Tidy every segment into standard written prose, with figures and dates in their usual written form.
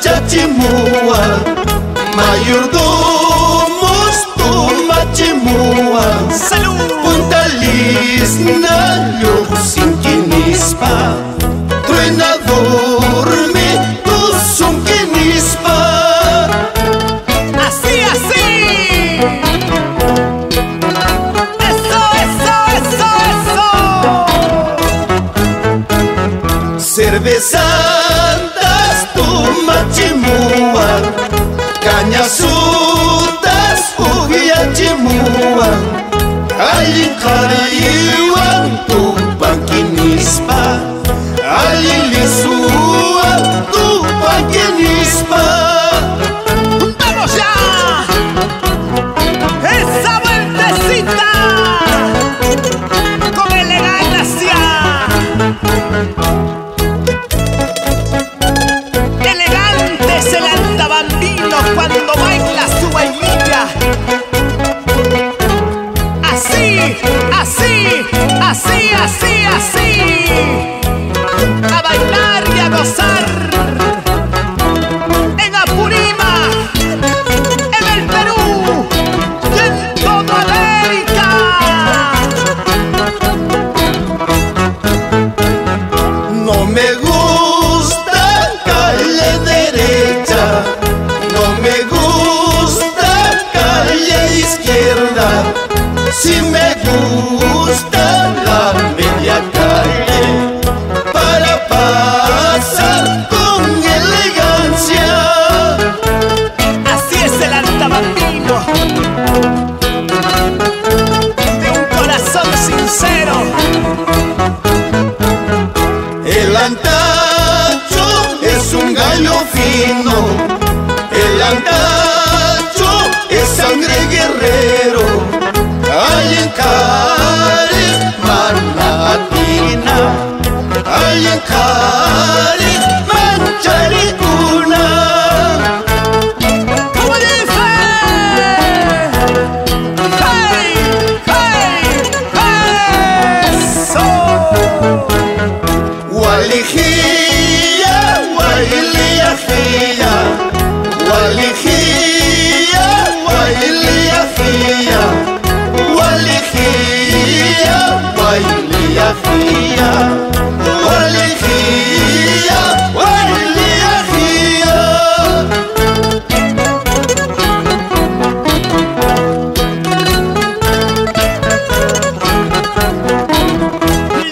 chachimua, mayordomos tu machimua. ¡Salud! Punta Lisna, Llusinquinispa, truenador me tu sunquinispa. ¡Así, así! ¡Eso, eso, eso, eso! Cervezantas tu machimua, cañasutas ugiachimua. Allí cariwan tu panquinispa, allí lisua tu panquinispa. ¡Vamos ya! ¡Esa vueltecita! ¡Con elegancia! Elegante es el andabambino cuando baila su vainilla. Así, así, así, así, así. A bailar y a gozar. En Apurímac, en el Perú y en toda América. No me gusta calle derecha, no me gusta calle izquierda. Si me gusta la media calle para pasar con elegancia. Así es el andabambino, de un corazón sincero. El antacho es un gallo fino, el antacho es sangre guerrero. Hay en Cari, Manatina, hay en Cari, Mancharicuna. ¿Cómo dice? ¡Hey, hey, eso! Walijía, wailiajía, walijía, wailiajía, walijía, wailiajía, walijía, wailiajía.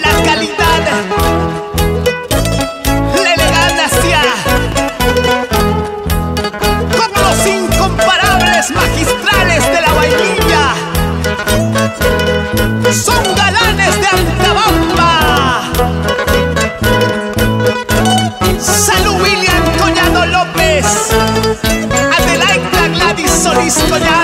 La calidad, la elegancia, como los incomparables magistrales de la vainilla. Son galanes de Antabamba. Salud, William Collado López, Adelaida Gladys Solís Collado.